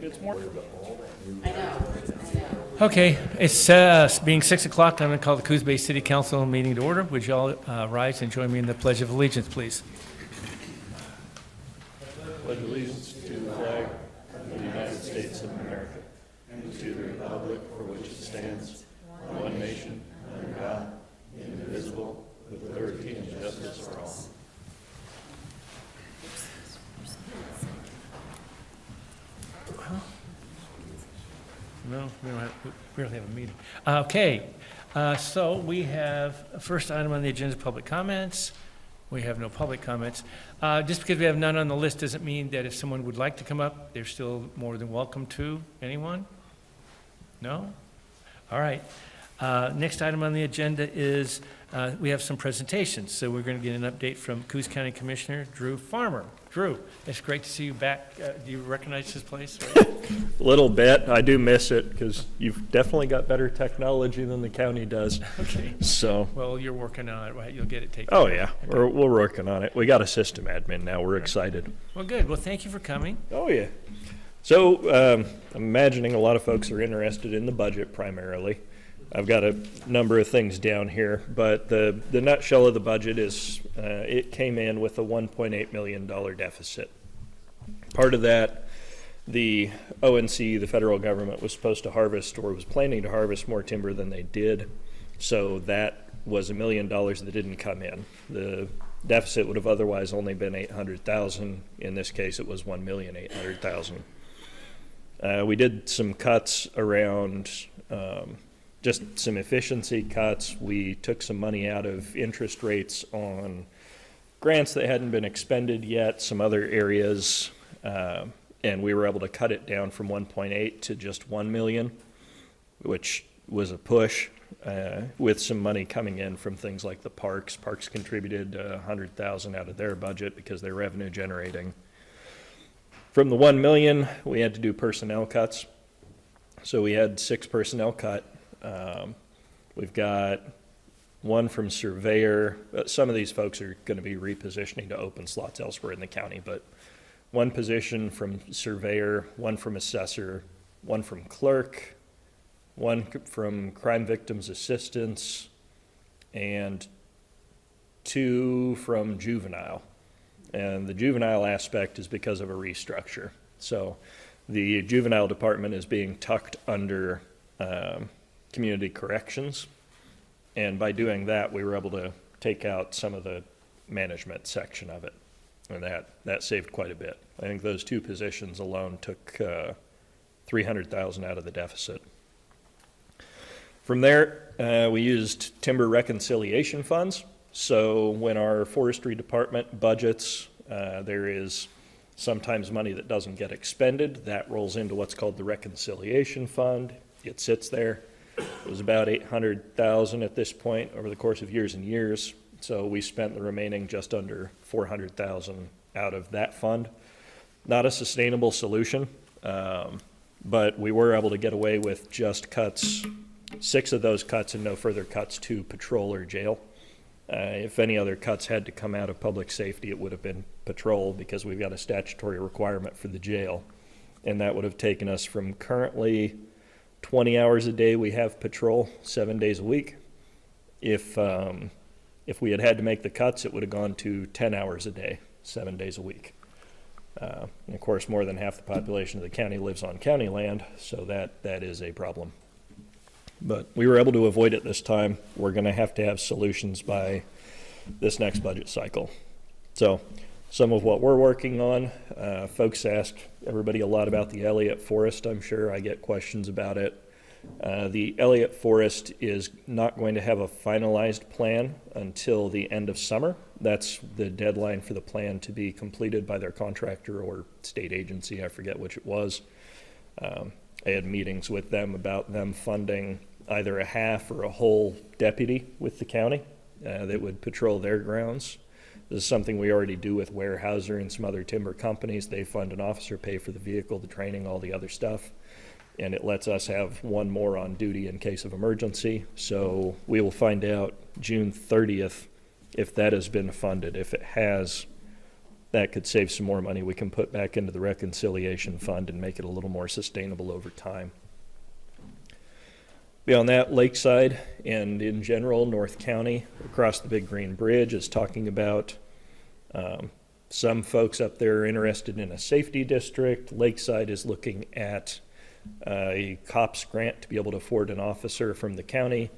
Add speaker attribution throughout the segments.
Speaker 1: It's more.
Speaker 2: I know.
Speaker 1: Okay, it's being 6 o'clock. I'm going to call the Coos Bay City Council meeting to order. Would you all rise and join me in the Pledge of Allegiance, please?
Speaker 3: Pledge allegiance to the flag of the United States of America and to the republic for which it stands, one nation, under God, indivisible, with liberty and justice for all.
Speaker 1: No, we don't have a meeting. Okay, so we have, first item on the agenda is public comments. We have no public comments. Just because we have none on the list doesn't mean that if someone would like to come up, they're still more than welcome to. Anyone? No? All right. Next item on the agenda is we have some presentations. So we're going to get an update from Coos County Commissioner Drew Farmer. Drew, it's great to see you back. Do you recognize this place?
Speaker 3: A little bit. I do miss it because you've definitely got better technology than the county does.
Speaker 1: Okay.
Speaker 3: So.
Speaker 1: Well, you're working on it, right? You'll get it taken
Speaker 3: Oh,
Speaker 1: care
Speaker 3: yeah.
Speaker 1: of. Okay.
Speaker 3: We're working on it. We got a system admin now. We're excited.
Speaker 1: Well, good. Well, thank you for coming.
Speaker 3: Oh, yeah. So I'm imagining a lot of folks are interested in the budget primarily. I've got a number of things down here, but the nutshell of the budget is it came in with a $1.8 million deficit. Part of that, the ONC, the federal government, was supposed to harvest or was planning to harvest more timber than they did. So that was $1 million that didn't come in. The deficit would have otherwise only been $800,000. In this case, it was $1,800,000. We did some cuts around just some efficiency cuts. We took some money out of interest rates on grants that hadn't been expended yet, some other areas, and we were able to cut it down from 1.8 to just 1 million, which was a push, with some money coming in from things like the parks. Parks contributed 100,000 out of their budget because they're revenue generating. From the 1 million, we had to do personnel cuts. So we had 6 personnel cut. We've got one from surveyor. Some of these folks are going to be repositioning to open slots elsewhere in the county, but one position from surveyor, one from assessor, one from clerk, one from crime victims assistance, and 2 from juvenile. And the juvenile aspect is because of a restructure. So the juvenile department is being tucked under community corrections, and by doing that we were able to take out some of the management section of it, and that saved quite a bit. I think those 2 positions alone took $300,000 out of the deficit. From there we used timber reconciliation funds. So when our forestry department budgets, there is sometimes money that doesn't get expended. That rolls into what's called the reconciliation fund. It sits there. It was about $800,000 at this point over the course of years and years. So we spent the remaining just under $400,000 out of that fund. Not a sustainable solution, but we were able to get away with just cuts, 6 of those cuts and no further cuts to patrol or jail. If any other cuts had to come out of public safety, it would have been patrol because we've got a statutory requirement for the jail. And that would have taken us from currently 20 hours a day we have patrol 7 days a week. If we had to make the cuts, it would have gone to 10 hours a day, 7 days a week. And of course, more than half the population of the county lives on county land, so that is a problem. But we were able to avoid it this time. We're going to have solutions by this next budget cycle. So some of what we're working on, folks ask everybody a lot about the Elliott Forest. I'm sure I get questions about it. The Elliott Forest is not going to have a finalized plan until the end of summer. That's the deadline for the plan to be completed by their contractor or state agency. I forget which it was. I had meetings with them about them funding either a half or a whole deputy with the county that would patrol their grounds. This is something we already do with Weyerhaeuser and some other timber companies. They fund an officer, pay for the vehicle, the training, all the other stuff. And it lets us have one more on duty in case of emergency. So we will find out June 30th if that has been funded. If it has, that could save some more money we can put back into the reconciliation fund and make it a little more sustainable over time. Beyond that, Lakeside and in general, North County, across the Big Green Bridge, is talking about some folks up there are interested in a safety district. Lakeside is looking at a COPS grant to be able to afford an officer from the county.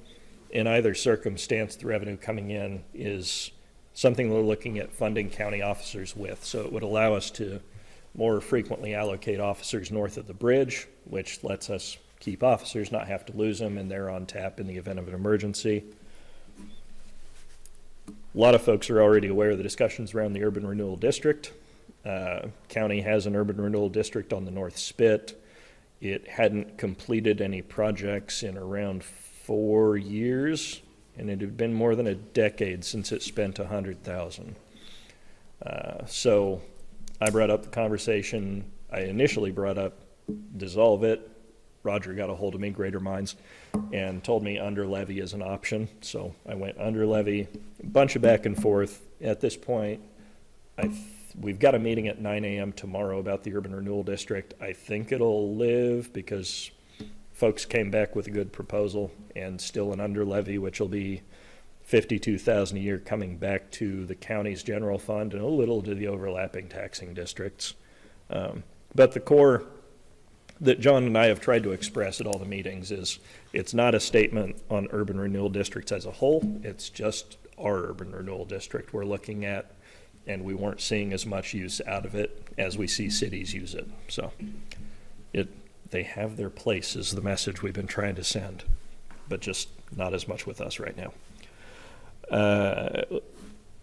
Speaker 3: In either circumstance, the revenue coming in is something we're looking at funding county officers with. So it would allow us to more frequently allocate officers north of the bridge, which lets us keep officers, not have to lose them, and they're on tap in the event of an emergency. A lot of folks are already aware of the discussions around the urban renewal district. County has an urban renewal district on the North Spit. It hadn't completed any projects in around 4 years, and it had been more than a decade since it spent $100,000. So I brought up the conversation. I initially brought up dissolve it. Roger got a hold of me, Greater Minds, and told me under levy is an option. So I went under levy, a bunch of back and forth. At this point, we've got a meeting at 9 a.m. tomorrow about the urban renewal district. I think it'll live because folks came back with a good proposal and still an under levy, which will be $52,000 a year coming back to the county's general fund and a little to the overlapping taxing districts. But the core that John and I have tried to express at all the meetings is it's not a statement on urban renewal districts as a whole. It's just our urban renewal district we're looking at, and we weren't seeing as much use out of it as we see cities use it. So they have their place is the message we've been trying to send, but just not as much with us right now.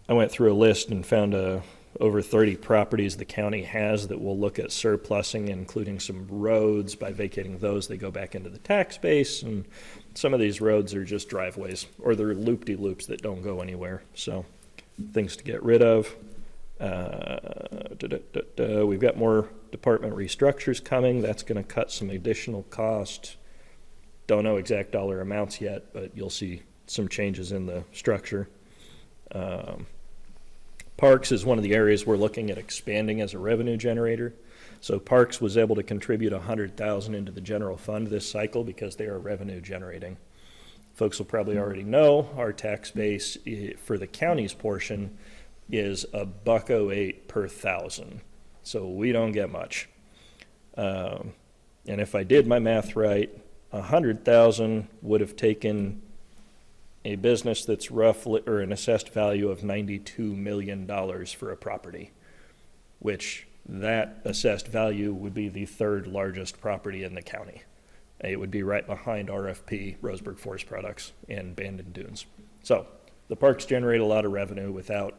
Speaker 3: I went through a list and found over 30 properties the county has that will look at surplusing, including some roads. By vacating those, they go back into the tax base, and some of these roads are just driveways, or they're loop-de-loops that don't go anywhere. So things to get rid of. We've got more department restructures coming. That's going to cut some additional cost. Don't know exact dollar amounts yet, but you'll see some changes in the structure. Parks is one of the areas we're looking at expanding as a revenue generator. So Parks was able to contribute $100,000 into the general fund this cycle because they are revenue generating. Folks will probably already know our tax base for the county's portion is $1.08 per thousand. So we don't get much. And if I did my math right, $100,000 would have taken a business that's roughly, or an assessed value of $92 million for a property, which that assessed value would be the third largest property in the county. It would be right behind RFP, Roseburg Forest Products, and Bandon Dunes. So the parks generate a lot of revenue without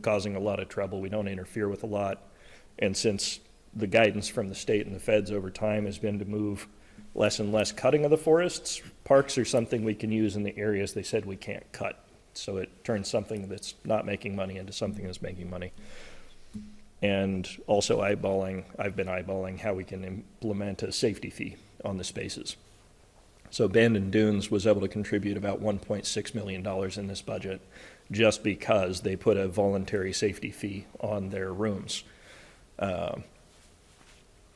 Speaker 3: causing a lot of trouble. We don't interfere with a lot. And since the guidance from the state and the feds over time has been to move less and less cutting of the forests, parks are something we can use in the areas they said we can't cut. So it turns something that's not making money into something that's making money. And also I've been eyeballing how we can implement a safety fee on the spaces. So Bandon Dunes was able to contribute about $1.6 million in this budget just because they put a voluntary safety fee on their rooms.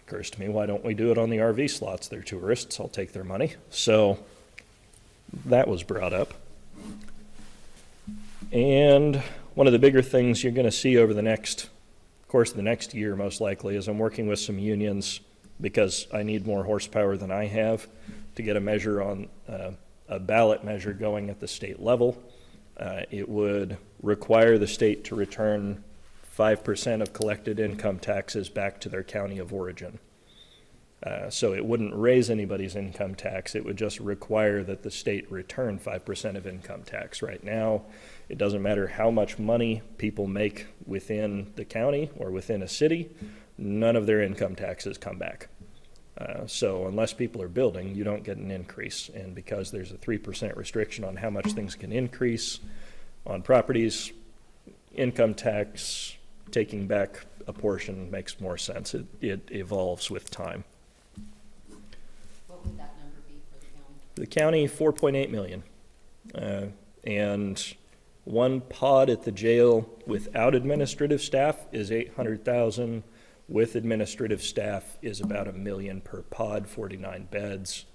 Speaker 3: Occurs to me, why don't we do it on the RV slots? They're tourists, I'll take their money. So that was brought up. And one of the bigger things you're going to see over the course of the next year, most likely, is I'm working with some unions because I need more horsepower than I have to get a measure on a ballot measure going at the state level. It would require the state to return 5% of collected income taxes back to their county of origin. So it wouldn't raise anybody's income tax. It would just require that the state return 5% of income tax. Right now, it doesn't matter how much money people make within the county or within a city, none of their income taxes come back. So unless people are building, you don't get an increase. And because there's a 3% restriction on how much things can increase on properties, income tax taking back a portion makes more sense. It evolves with time.
Speaker 2: What would that number be for the county?
Speaker 3: The county, $4.8 million. And One pod at the jail without administrative staff is 800,000. With administrative staff is about $1 million per pod, 49 beds.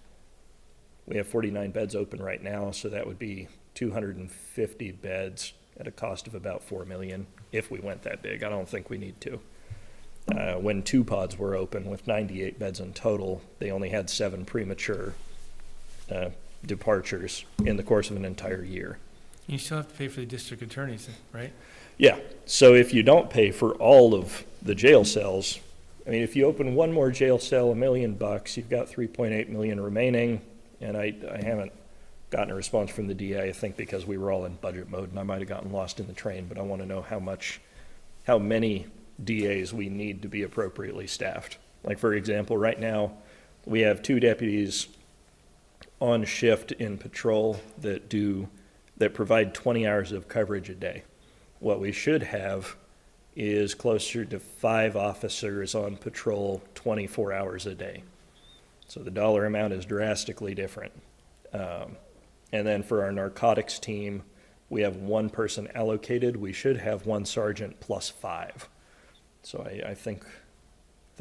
Speaker 3: We have 49 beds open right now, so that would be 250 beds at a cost of about $4 million if we went that big. I don't think we need to. When 2 pods were open with 98 beds in total, they only had 7 premature departures in the course of an entire year.
Speaker 1: You still have to pay for the district attorneys, right?
Speaker 3: Yeah, so if you don't pay for all of the jail cells, I mean, if you open one more jail cell, $1 million, you've got 3.8 million remaining, and I haven't gotten a response from the DA, I think because we were all in budget mode, and I might have gotten lost in the train, but I want to know how many DAs we need to be appropriately staffed. Like, for example, right now, we have 2 deputies on shift in patrol that provide 20 hours of coverage a day. What we should have is closer to 5 officers on patrol 24 hours a day. So the dollar amount is drastically different. And then for our narcotics team, we have 1 person allocated. We should have 1 sergeant plus 5. So I think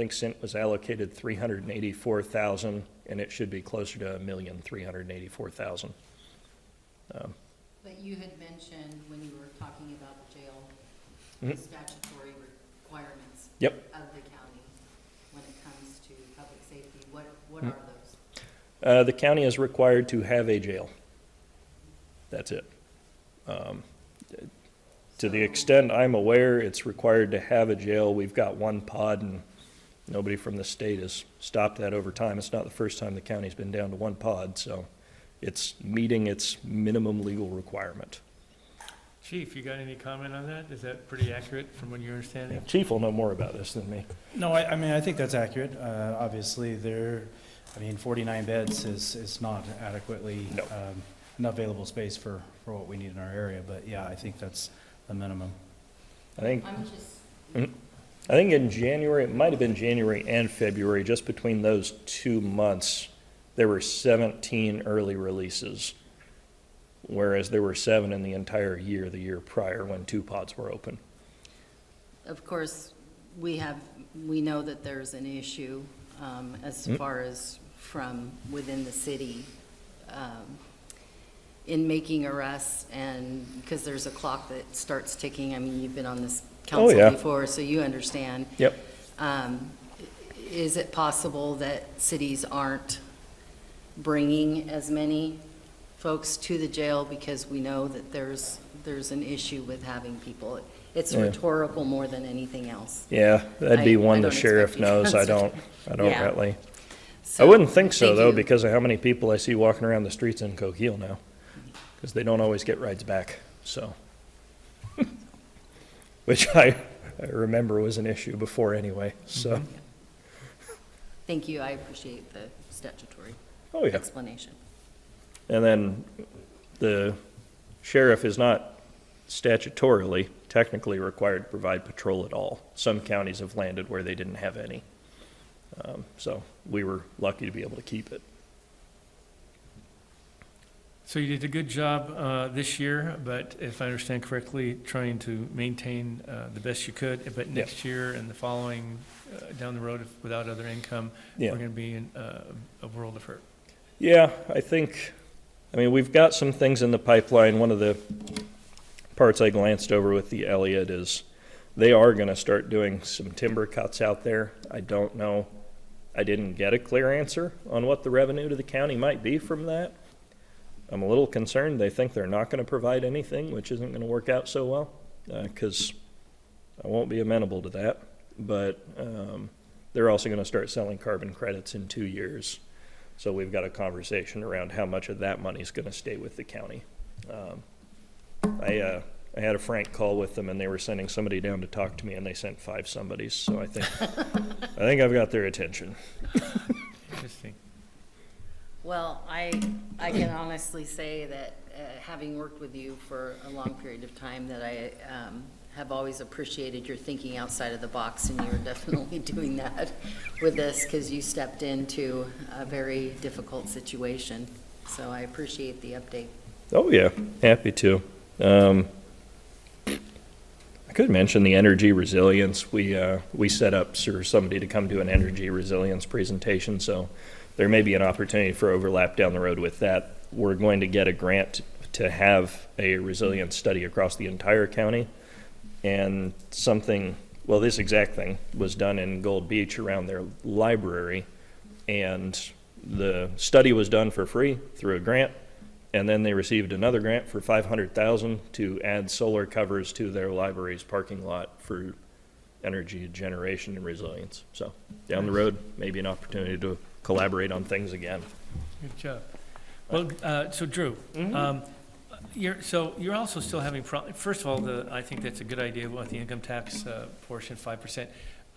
Speaker 3: Sint was allocated 384,000, and it should be closer to 1,384,000.
Speaker 2: But you had mentioned when you were talking about the jail,
Speaker 3: Mhm.
Speaker 2: the statutory requirements
Speaker 3: Yep.
Speaker 2: of the county when it comes to public safety. What are those?
Speaker 3: The county is required to have a jail. That's it. To the extent I'm aware, it's required to have a jail. We've got 1 pod, and nobody from the state has stopped that over time. It's not the first time the county's been down to 1 pod, so it's meeting its minimum legal requirement.
Speaker 1: Chief, you got any comment on that? Is that pretty accurate from what you're understanding?
Speaker 3: Chief will know more about this than me.
Speaker 4: No, I mean, I think that's accurate. Obviously, 49 beds is not adequately
Speaker 3: No.
Speaker 4: enough available space for what we need in our area, but yeah, I think that's the minimum.
Speaker 3: I think
Speaker 2: I'm just,
Speaker 3: in January, it might have been January and February, just between those 2 months, there were 17 early releases, whereas there were 7 in the entire year, the year prior, when 2 pods were open.
Speaker 2: of course, we know that there's an issue as far as from within the city in making arrests, and because there's a clock that starts ticking. I mean, you've been on this council
Speaker 3: yeah.
Speaker 2: before, so you understand.
Speaker 3: Yep.
Speaker 2: Is it possible that cities aren't bringing as many folks to the jail because we know that there's an issue with having people? It's
Speaker 3: Yeah.
Speaker 2: rhetorical more than anything else.
Speaker 3: Yeah, that'd be
Speaker 2: I
Speaker 3: one
Speaker 2: don't
Speaker 3: the sheriff
Speaker 2: expect you to
Speaker 3: knows. I
Speaker 2: answer.
Speaker 3: don't
Speaker 2: Yeah.
Speaker 3: really.
Speaker 2: So,
Speaker 3: I wouldn't think so,
Speaker 2: thank
Speaker 3: though,
Speaker 2: you.
Speaker 3: because of how many people I see walking around the streets in Coquille now, because they don't always get rides back, so. Which I remember was an issue before anyway, so.
Speaker 2: Thank you, I appreciate the statutory
Speaker 3: Oh, yeah.
Speaker 2: explanation.
Speaker 3: And then the sheriff is not statutorily, technically required to provide patrol at all. Some counties have landed where they didn't have any. So we were lucky to be able to keep it.
Speaker 1: So you did a good job this year, but if I understand correctly, trying to maintain the best you could. But next year and the following, down the road, without other income,
Speaker 3: Yeah.
Speaker 1: we're going to be in a world of hurt.
Speaker 3: Yeah, I mean, we've got some things in the pipeline. One of the parts I glanced over with the Elliott is they are going to start doing some timber cuts out there. I don't know. I didn't get a clear answer on what the revenue to the county might be from that. I'm a little concerned. They think they're not going to provide anything, which isn't going to work out so well, because I won't be amenable to that. But they're also going to start selling carbon credits in 2 years. So we've got a conversation around how much of that money is going to stay with the county. I had a frank call with them, and they were sending somebody down to talk to me, and they sent 5 somebodies. So I think I've got their attention.
Speaker 1: Interesting.
Speaker 2: Well, I can honestly say that having worked with you for a long period of time, that I have always appreciated your thinking outside of the box, and you're definitely doing that with this, because you stepped into a very difficult situation. So I appreciate the update.
Speaker 3: Oh, yeah, happy to. could mention the energy resilience. We set up for somebody to come to an energy resilience presentation, so there may be an opportunity for overlap down the road with that. We're going to get a grant to have a resilience study across the entire county, and this exact thing was done in Gold Beach around their library, and the study was done for free through a grant, and then they received another grant for $500,000 to add solar covers to their library's parking lot for energy generation and resilience. So down the road, maybe an opportunity to collaborate on things again.
Speaker 1: Good job. Well, so Drew, you're also still having first of all, I think that's a good idea about the income tax portion, 5%.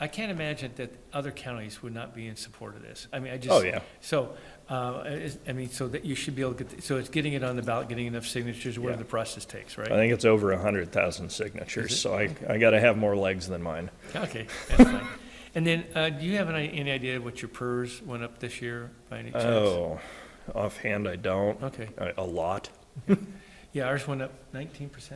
Speaker 1: I can't imagine that other counties would not be in support of this. I mean,
Speaker 3: Oh, yeah.
Speaker 1: So, so that you should be able to get, so it's getting it on the ballot, getting enough signatures, whatever the process takes, right?
Speaker 3: I think it's over 100,000 signatures, so I got to have more legs than mine.
Speaker 1: Okay, that's fine. And then, do you have any idea what your PERS went up this year by any chance?
Speaker 3: Oh, offhand, I don't.
Speaker 1: Okay.
Speaker 3: A lot.
Speaker 1: Yeah, ours went up 19%.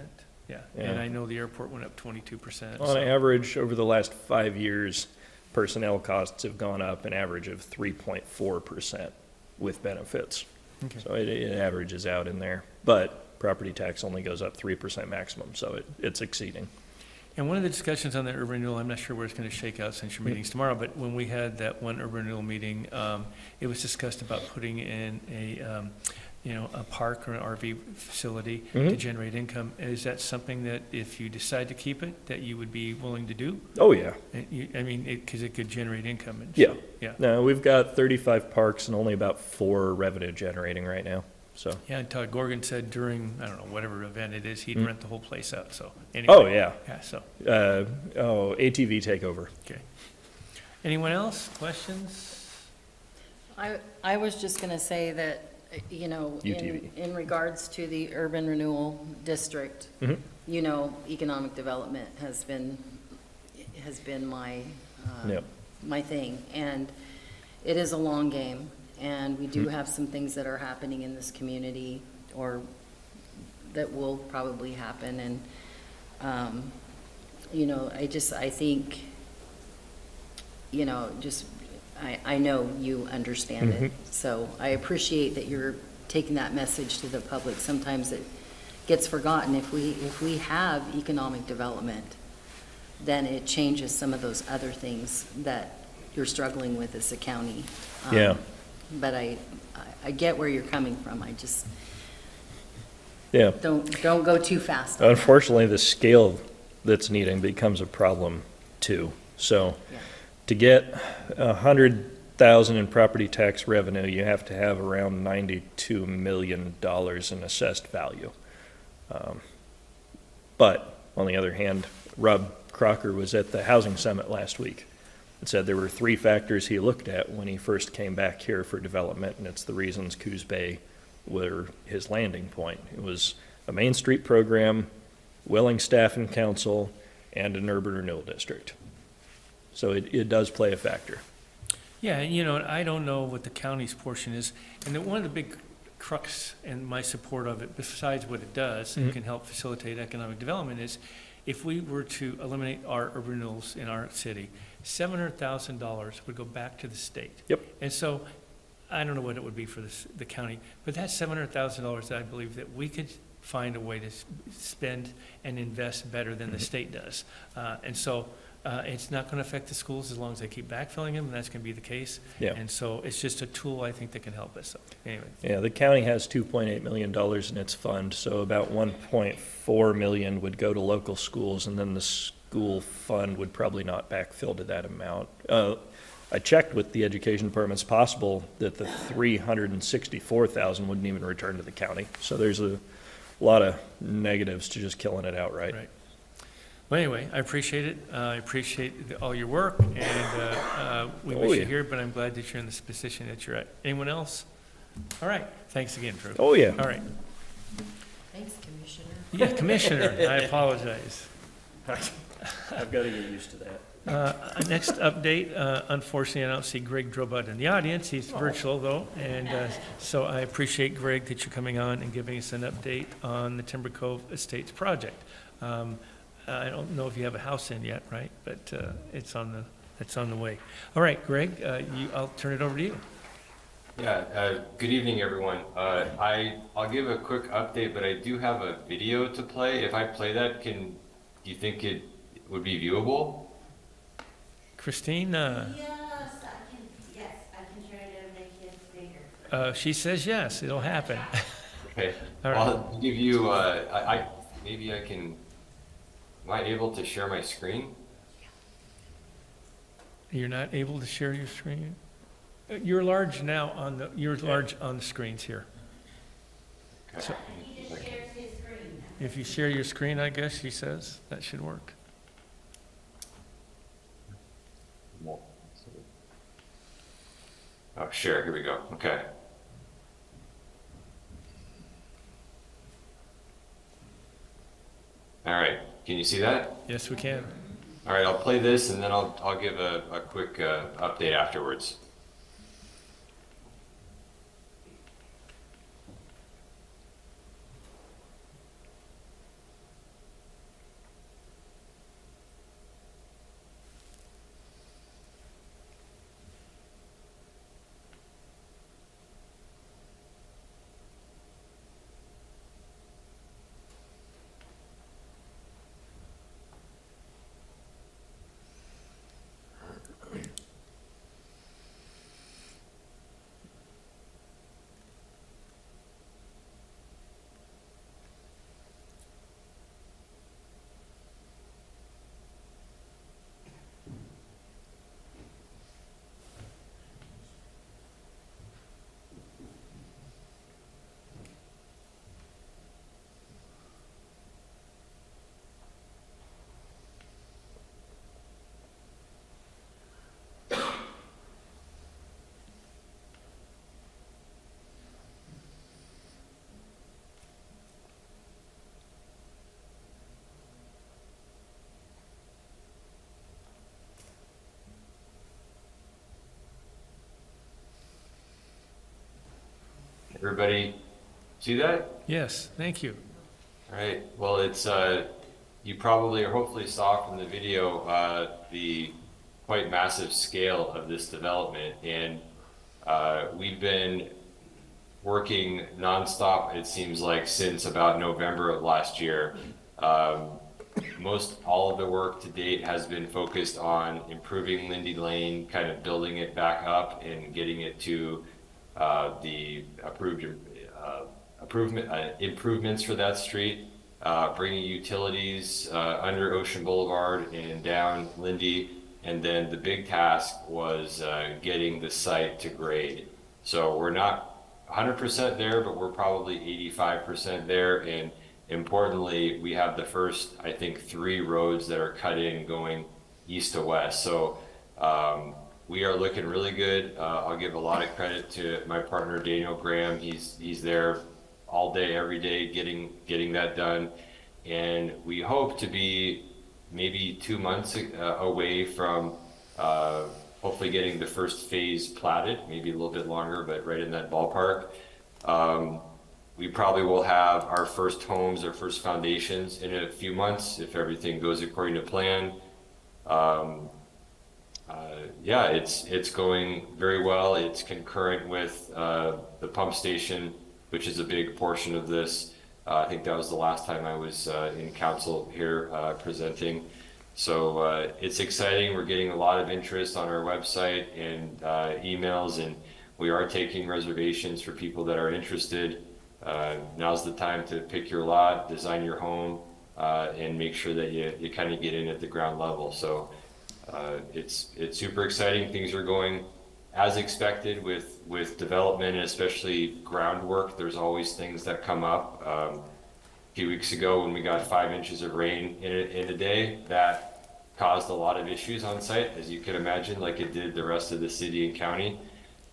Speaker 1: Yeah, and
Speaker 3: Yeah.
Speaker 1: I know the airport went up 22%.
Speaker 3: On
Speaker 1: so-
Speaker 3: average, over the last 5 years, personnel costs have gone up an average of 3.4% with benefits.
Speaker 1: Okay.
Speaker 3: So it averages out in there. But property tax only goes up 3% maximum, so it's exceeding.
Speaker 1: And one of the discussions on the urban renewal, I'm not sure where it's going to shake out since your meeting's tomorrow, but when we had that one urban renewal meeting, it was discussed about putting in a park or an RV facility to generate income. Is that something that if you decide to keep it, that you would be willing to do?
Speaker 3: Oh, yeah.
Speaker 1: Because it could generate income. And
Speaker 3: Yeah.
Speaker 1: Yeah.
Speaker 3: No, we've got 35 parks and only about 4 revenue generating right now, so.
Speaker 1: Yeah, and Todd Gorgon said during, I don't know, whatever event it is, he'd rent the whole place out, so. Anyway.
Speaker 3: Oh, yeah.
Speaker 1: Yeah, so,
Speaker 3: ATV takeover.
Speaker 1: okay. Anyone else? Questions?
Speaker 2: I was just going to say that,
Speaker 3: UTV.
Speaker 2: in regards to the urban renewal district, economic development has been my,
Speaker 3: Yep.
Speaker 2: my thing. And it is a long game, and we do have some things that are happening in this community, or that will probably happen. And, I think, I know you understand it. So I appreciate that you're taking that message to the public. Sometimes it gets forgotten. If we have economic development, then it changes some of those other things that you're struggling with as a county.
Speaker 3: Yeah.
Speaker 2: But I get where you're coming from. I just,
Speaker 3: Yeah.
Speaker 2: don't go too fast.
Speaker 3: Unfortunately, the scale that's needed becomes a problem too. So
Speaker 2: Yeah.
Speaker 3: to get 100,000 in property tax revenue, you have to have around $92 million in assessed value. But on the other hand, Rob Crocker was at the Housing Summit last week and said there were 3 factors he looked at when he first came back here for development, and it's the reasons Coos Bay were his landing point. It was a Main Street program, willing staff and council, and an urban renewal district. So it does play a factor.
Speaker 1: Yeah, and I don't know what the county's portion is, and one of the big crux in my support of it, besides what it does, and can help facilitate economic development, is if we were to eliminate our urban renewals in our city, $700,000 would go back to the state.
Speaker 3: Yep.
Speaker 1: And so, I don't know what it would be for the county, but that's $700,000 that I believe that we could find a way to spend and invest better than the state does. And so, it's not going to affect the schools as long as they keep backfilling them, and that's going to be the case.
Speaker 3: Yeah.
Speaker 1: And so it's just a tool, I think, that can help us. So anyway,
Speaker 3: Yeah, the county has $2.8 million in its fund, so about $1.4 million would go to local schools, and then the school fund would probably not backfill to that amount. I checked with the education department. It's possible that the $364,000 wouldn't even return to the county. So there's a lot of negatives to just killing it outright.
Speaker 1: right. Well, anyway, I appreciate it. I appreciate all your work, and we
Speaker 3: Oh,
Speaker 1: wish
Speaker 3: yeah.
Speaker 1: you here, but I'm glad that you're in this position that you're at. Anyone else? All right. Thanks again, Drew.
Speaker 3: Oh, yeah.
Speaker 1: All right.
Speaker 2: Thanks, Commissioner.
Speaker 1: Yeah, Commissioner, I apologize.
Speaker 3: I've got to get used to that.
Speaker 1: Next update, unfortunately, I don't see Greg Drobut in the audience. He's virtual, though, and so I appreciate, Greg, that you're coming on and giving us an update on the Timber Cove Estates project. I don't know if you have a house in yet, right? But it's on the way. All right, Greg, I'll turn it over to you.
Speaker 5: Yeah, good evening, everyone. I'll give a quick update, but I do have a video to play. If I play that, do you think it would be viewable?
Speaker 1: Christine,
Speaker 6: Yes, I can try to make it bigger.
Speaker 1: she says yes, it'll happen.
Speaker 5: Okay.
Speaker 1: All right.
Speaker 5: I'll give you, maybe I can, am I able to share my screen?
Speaker 1: You're not able to share your screen? You're large now you're large on the screens here.
Speaker 5: Okay.
Speaker 1: So-
Speaker 6: He just shares his screen.
Speaker 1: If you share your screen, I guess she says, that should work.
Speaker 5: Oh, share, here we go. Okay. All right, can you see that?
Speaker 1: Yes, we can.
Speaker 5: All right, I'll play this and then I'll give a quick update afterwards. Everybody see that?
Speaker 1: Yes, thank you.
Speaker 5: All right, well, you probably or hopefully saw from the video the quite massive scale of this development, and we've been working nonstop, it seems like, since about November of last year. Most all of the work to date has been focused on improving Lindy Lane, kind of building it back up and getting it to the improvements for that street, bringing utilities under Ocean Boulevard and down Lindy, and then the big task was getting the site to grade. So we're not 100% there, but we're probably 85% there, and importantly, we have the first, I think, 3 roads that are cut in going east to west. So we are looking really good. I'll give a lot of credit to my partner Daniel Graham. He's there all day, every day, getting that done, and we hope to be maybe 2 months away from hopefully getting the first phase platted. Maybe a little bit longer, but right in that ballpark. We probably will have our first homes, our first foundations in a few months if everything goes according to plan. Yeah, it's going very well. It's concurrent with the pump station, which is a big portion of this. I think that was the last time I was in council here presenting. So it's exciting. We're getting a lot of interest on our website and emails, and we are taking reservations for people that are interested. Now's the time to pick your lot, design your home, and make sure that you kind of get in at the ground level. So it's super exciting. Things are going as expected with development, and especially groundwork. There's always things that come up. A few weeks ago when we got 5 inches of rain in a day, that caused a lot of issues on site, as you can imagine, like it did the rest of the city and county.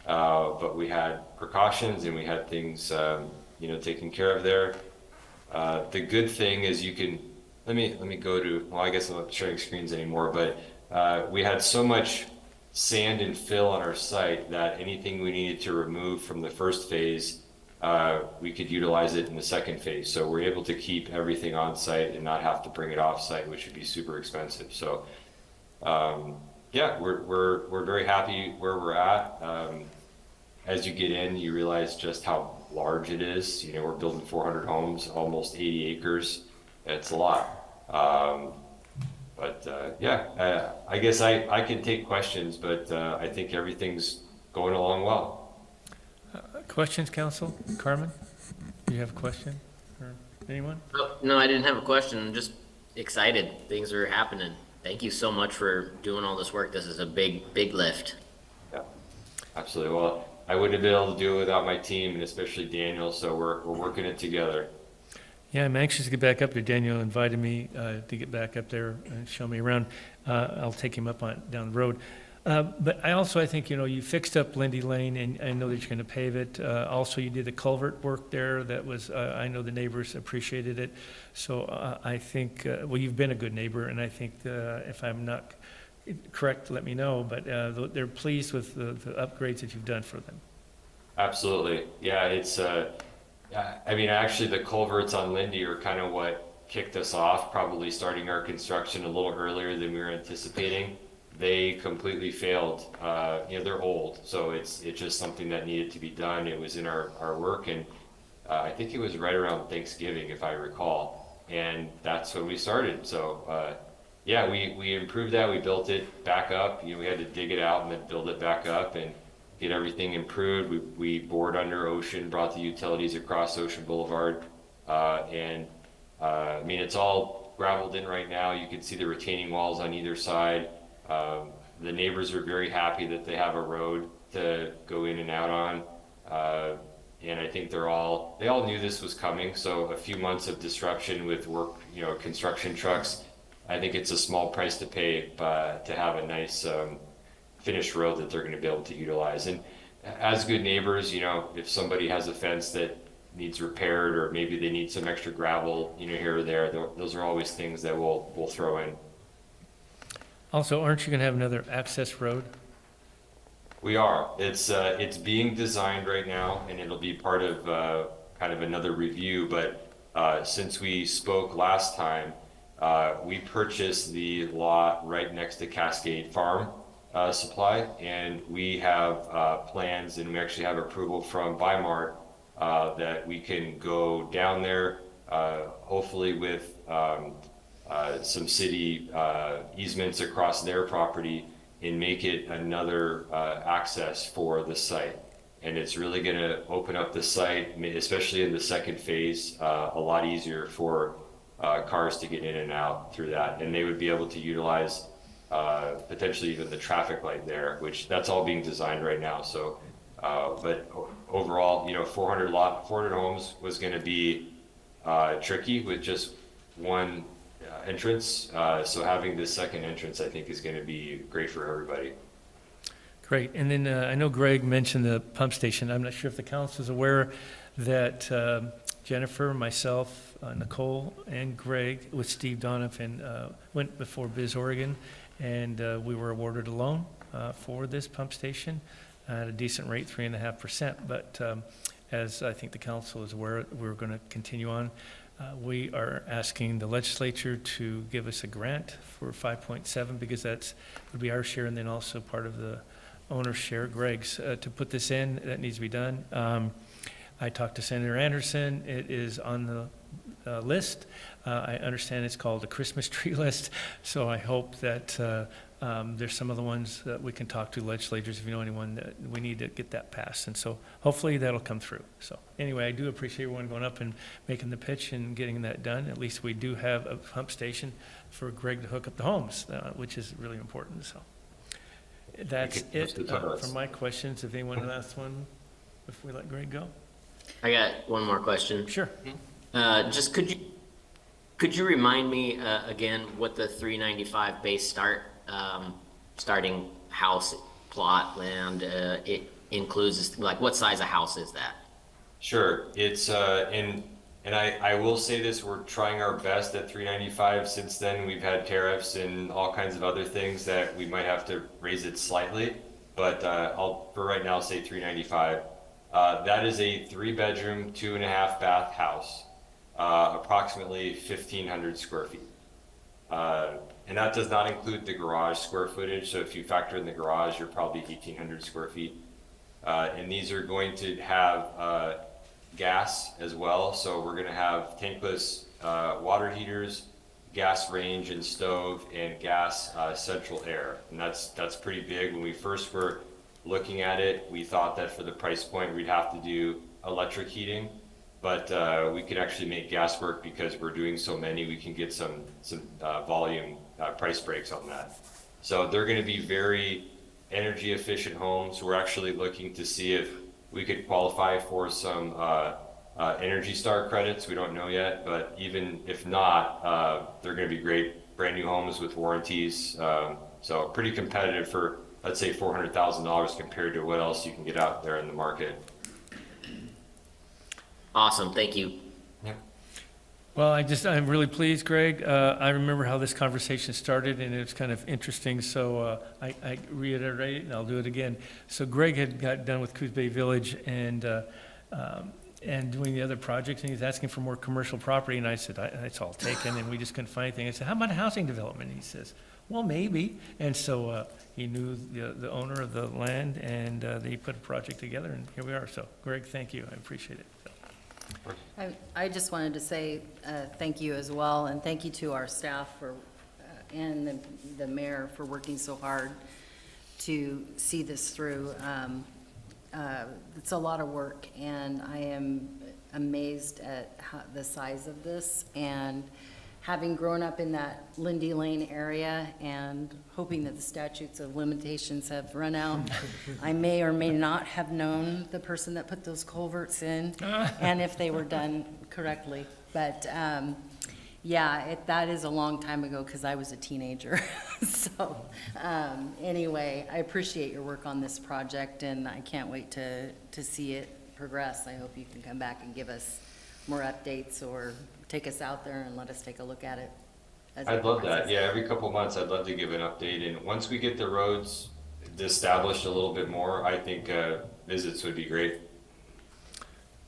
Speaker 5: But we had precautions and we had things taken care of there. The good thing is you can, let me go to, well, I guess I'm not sharing screens anymore, but we had so much sand and fill on our site that anything we needed to remove from the first phase, we could utilize it in the second phase. So we're able to keep everything on site and not have to bring it off site, which would be super expensive. So, yeah, we're very happy where we're at. As you get in, you realize just how large it is. You know, we're building 400 homes, almost 80 acres. It's a lot. Yeah, I guess I can take questions, but I think everything's going along well.
Speaker 1: Questions, council? Carmen, do you have a question? Or anyone?
Speaker 7: Oh, no, I didn't have a question. I'm just excited. Things are happening. Thank you so much for doing all this work. This is a big, big lift.
Speaker 5: Yeah, absolutely. Well, I wouldn't have been able to do it without my team, and especially Daniel, so we're working it together.
Speaker 1: Yeah, I'm anxious to get back up there. Daniel invited me to get back up there and show me around. I'll take him up on down the road. But I think, you know, you fixed up Lindy Lane, and I know that you're going to pave it. Also, you did the culvert work there. That was, I know the neighbors appreciated it. So I think, well, you've been a good neighbor, and I think if I'm not correct, let me know. But they're pleased with the upgrades that you've done for them.
Speaker 5: Absolutely. Yeah, it's, I mean, actually, the culverts on Lindy are kind of what kicked us off, probably starting our construction a little earlier than we were anticipating. They completely failed. You know, they're old, so it's just something that needed to be done. It was in our work, and I think it was right around Thanksgiving, if I recall, and that's when we started. So yeah, we improved that. We built it back up. You know, we had to dig it out and then build it back up and get everything improved. We bored under Ocean, brought the utilities across Ocean Boulevard, and I mean, it's all gravelled in right now. You can see the retaining walls on either side. The neighbors are very happy that they have a road to go in and out on. And I think they all knew this was coming. So a few months of disruption with work, you know, construction trucks, I think it's a small price to pay to have a nice finished road that they're going to be able to utilize. And as good neighbors, you know, if somebody has a fence that needs repaired, or maybe they need some extra gravel, you know, here or there, those are always things that we'll throw in.
Speaker 1: Also, aren't you going to have another access road?
Speaker 5: We are. It's being designed right now, and it'll be part of kind of another review. But since we spoke last time, we purchased the lot right next to Cascade Farm Supply, and we have plans, and we actually have approval from Bimart that we can go down there, hopefully with some city easements across their property, and make it another access for the site. And it's really going to open up the site, especially in the second phase, a lot easier for cars to get in and out through that. And they would be able to utilize potentially even the traffic light there, which that's all being designed right now. So, but overall, you know, 400 homes was going to be tricky with just one entrance. So having this second entrance, I think, is going to be great for everybody.
Speaker 1: Great. And then I know Greg mentioned the pump station. I'm not sure if the council is aware that Jennifer, myself, Nicole, and Greg with Steve Donovan went before Biz Oregon, and we were awarded a loan for this pump station at a decent rate, 3.5%. But as I think the council is aware, we're going to continue on. We are asking the legislature to give us a grant for 5.7, because that's would be our share, and then also part of the owner's share, Greg's, to put this in. That needs to be done. I talked to Senator Anderson. It is on the list. I understand it's called the Christmas tree list, so I hope that there's some of the ones that we can talk to legislators, if you know anyone, that we need to get that passed. And so hopefully that'll come through. So anyway, I do appreciate everyone going up and making the pitch and getting that done. At least we do have a pump station for Greg to hook up the homes, which is really important. So that's it for my questions. If anyone has one before we let Greg go.
Speaker 7: I got one more question.
Speaker 1: Sure.
Speaker 7: Just could you remind me again what the 395 base starting house plot land it includes? Like, what size of house is that?
Speaker 5: Sure. It's and I will say this, we're trying our best at 395. Since then, we've had tariffs and all kinds of other things that we might have to raise it slightly, but I'll for right now say 395. That is a 3-bedroom, 2.5-bath house, approximately 1,500 square feet. And that does not include the garage square footage. So if you factor in the garage, you're probably 1,800 square feet. And these are going to have gas as well. So we're going to have tankless water heaters, gas range and stove, and gas central air. And that's pretty big. When we first were looking at it, we thought that for the price point, we'd have to do electric heating. But we could actually make gas work because we're doing so many. We can get some volume price breaks on that. So they're going to be very energy efficient homes. We're actually looking to see if we could qualify for some Energy Star credits. We don't know yet, but even if not, they're going to be great brand new homes with warranties. So pretty competitive for, let's say, $400,000 compared to what else you can get out there in the market.
Speaker 7: Awesome, thank you.
Speaker 1: Well, I'm really pleased, Greg. I remember how this conversation started, and it was kind of interesting, so I reiterate it, and I'll do it again. So Greg had got done with Coos Bay Village and doing the other projects, and he's asking for more commercial property, and I said, it's all taken, and we just couldn't find anything. I said, how about a housing development? And he says, well, maybe. And so he knew the owner of the land, and they put a project together, and here we are. So, Greg, thank you. I appreciate it. So.
Speaker 2: I just wanted to say thank you as well, and thank you to our staff and the mayor for working so hard to see this through. It's a lot of work, and I am amazed at the size of this, and having grown up in that Lindy Lane area and hoping that the statutes of limitations have run out, I may or may not have known the person that put those culverts in, and if they were done correctly. But yeah, that is a long time ago because I was a teenager. So anyway, I appreciate your work on this project, and I can't wait to see it progress. I hope you can come back and give us more updates or take us out there and let us take a look at it.
Speaker 5: I'd love that. Yeah, every couple of months, I'd love to give an update. And once we get the roads established a little bit more, I think visits would be great.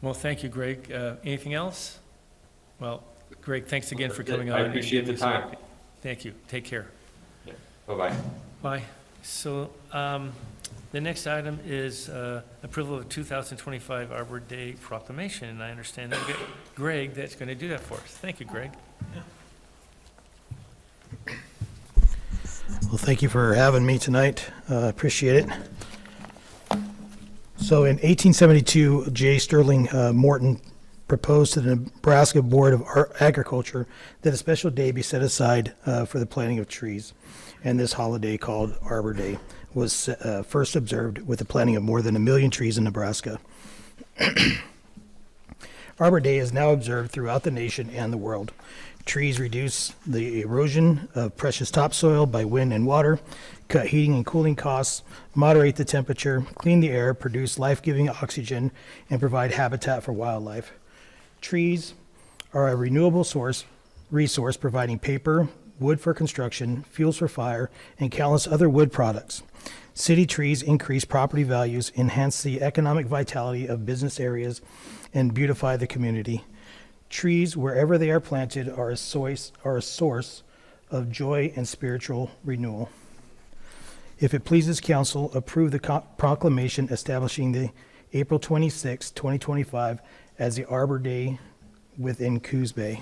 Speaker 1: Well, thank you, Greg. Anything else? Well, Greg, thanks again for coming on.
Speaker 5: I appreciate the time.
Speaker 1: Thank you. Take care.
Speaker 5: Yeah. Bye-bye.
Speaker 1: Bye. So the next item is approval of 2025 Arbor Day proclamation, and I understand that we got Greg that's going to do that for us. Thank you, Greg.
Speaker 8: Well, thank you for having me tonight. Appreciate it. So in 1872, J. Sterling Morton proposed to the Nebraska Board of Agriculture that a special day be set aside for the planting of trees. And this holiday, called Arbor Day, was first observed with the planting of more than 1 million trees in Nebraska. Arbor Day is now observed throughout the nation and the world. Trees reduce the erosion of precious topsoil by wind and water, cut heating and cooling costs, moderate the temperature, clean the air, produce life-giving oxygen, and provide habitat for wildlife. Trees are a renewable resource providing paper, wood for construction, fuels for fire, and countless other wood products. City trees increase property values, enhance the economic vitality of business areas, and beautify the community. Trees, wherever they are planted, are a source of joy and spiritual renewal. If it pleases council, approve the proclamation establishing the April 26, 2025 as the Arbor Day within Coos Bay.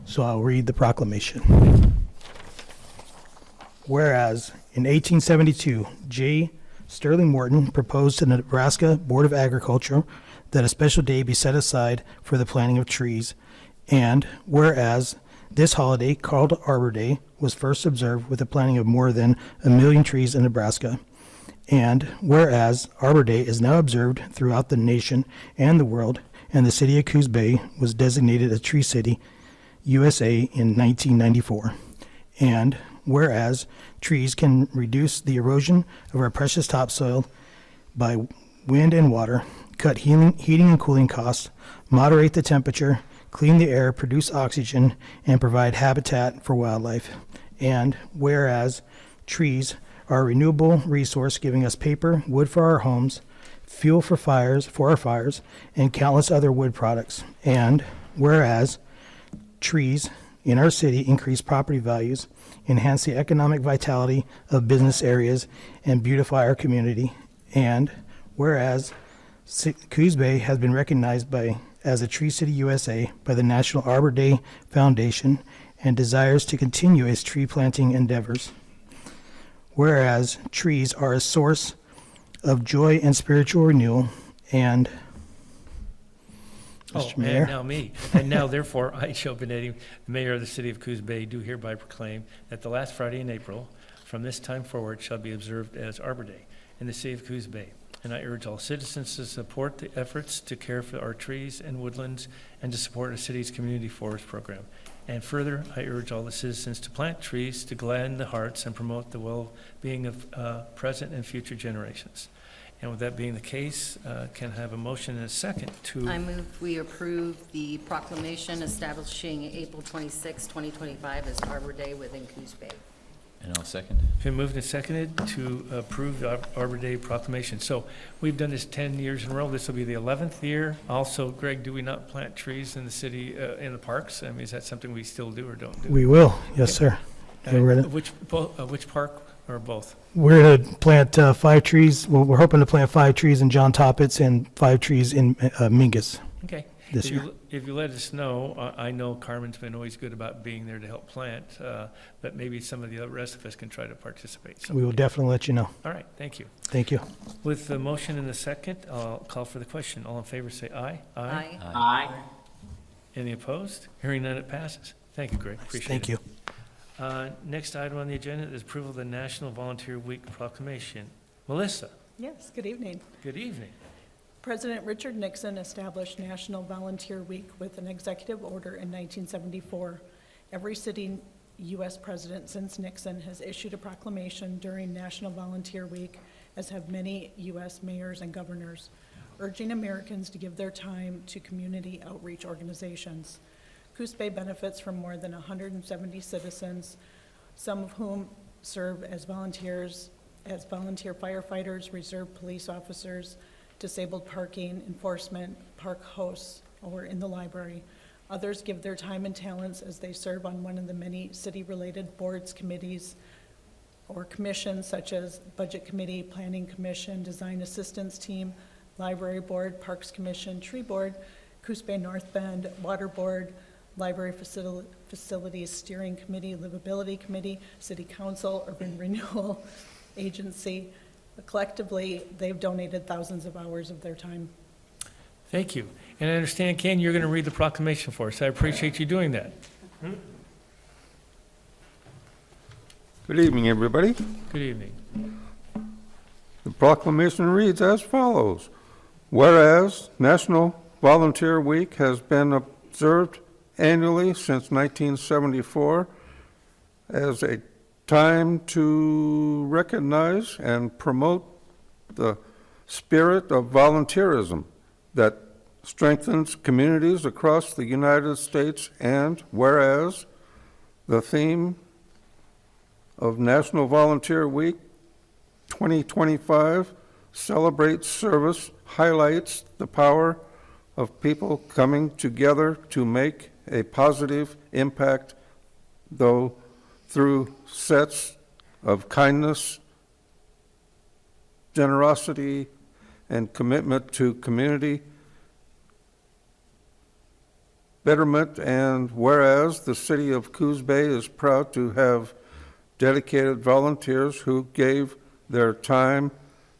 Speaker 8: So I'll read the proclamation. Whereas in 1872, J. Sterling Morton proposed to the Nebraska Board of Agriculture that a special day be set aside for the planting of trees, and whereas this holiday, called Arbor Day, was first observed with the planting of more than 1 million trees in Nebraska, and whereas Arbor Day is now observed throughout the nation and the world, and the city of Coos Bay was designated a Tree City, USA in 1994, and whereas trees can reduce the erosion of our precious topsoil by wind and water, cut heating and cooling costs, moderate the temperature, clean the air, produce oxygen, and provide habitat for wildlife. And whereas trees are a renewable resource giving us paper, wood for our homes, fuel for our fires, and countless other wood products. And whereas trees in our city increase property values, enhance the economic vitality of business areas, and beautify our community. And whereas Coos Bay has been recognized as a Tree City USA by the National Arbor Day Foundation and desires to continue its tree planting endeavors. Whereas trees are a source of joy and spiritual renewal, and
Speaker 1: Oh,
Speaker 8: Mr. Mayor.
Speaker 1: and now me. And now therefore, I, Joe Benetti, Mayor of the City of Coos Bay, do hereby proclaim that the last Friday in April, from this time forward, shall be observed as Arbor Day in the City of Coos Bay. And I urge all citizens to support the efforts to care for our trees and woodlands and to support the city's community forest program. And further, I urge all the citizens to plant trees to gladden the hearts and promote the well-being of present and future generations. And with that being the case, can I have a motion and a second to?
Speaker 2: I move we approve the proclamation establishing April 26, 2025 as Arbor Day within Coos Bay.
Speaker 9: And I'll second.
Speaker 1: Been moved and seconded to approve the Arbor Day proclamation. So we've done this 10 years in a row. This will be the 11th year. Also, Greg, do we not plant trees in the city, in the parks? I mean, is that something we still do or don't do?
Speaker 8: We will, yes, sir.
Speaker 1: Which park or both?
Speaker 8: We're going to plant 5 trees. Well, we're hoping to plant 5 trees in John Toppitz and 5 trees in Mingus
Speaker 1: Okay.
Speaker 8: this
Speaker 1: If
Speaker 8: year.
Speaker 1: if you let us know, I know Carmen's been always good about being there to help plant, but maybe some of the rest of us can try to participate. So,
Speaker 8: We will definitely let you know.
Speaker 1: all right, thank you.
Speaker 8: Thank you.
Speaker 1: With the motion and the second, I'll call for the question. All in favor, say aye.
Speaker 2: Aye.
Speaker 7: Aye.
Speaker 1: Any opposed? Hearing none, it passes. Thank you, Greg. Appreciate it.
Speaker 8: Thank you.
Speaker 1: Next item on the agenda is approval of the National Volunteer Week proclamation. Melissa,
Speaker 10: Yes, good evening.
Speaker 1: good evening.
Speaker 10: President Richard Nixon established National Volunteer Week with an executive order in 1974. Every sitting U.S. president since Nixon has issued a proclamation during National Volunteer Week, as have many U.S. mayors and governors, urging Americans to give their time to community outreach organizations. Coos Bay benefits from more than 170 citizens, some of whom serve as volunteer firefighters, reserve police officers, disabled parking enforcement, park hosts, or in the library. Others give their time and talents as they serve on one of the many city-related boards, committees, or commissions such as Budget Committee, Planning Commission, Design Assistance Team, Library Board, Parks Commission, Tree Board, Coos Bay North Bend, Water Board, Library Facilities Steering Committee, Livability Committee, City Council, Urban Renewal Agency. Collectively, they've donated thousands of hours of their time.
Speaker 1: Thank you. And I understand, Ken, you're going to read the proclamation for us. I appreciate you doing that.
Speaker 11: Good evening, everybody.
Speaker 1: Good evening.
Speaker 11: The proclamation reads as follows. Whereas National Volunteer Week has been observed annually since 1974 as a time to recognize and promote the spirit of volunteerism that strengthens communities across the United States, and whereas the theme of National Volunteer Week 2025 celebrates service, highlights the power of people coming together to make a positive impact, though through sets of kindness, generosity, and commitment to community betterment. And whereas the city of Coos Bay is proud to have dedicated volunteers who gave their time,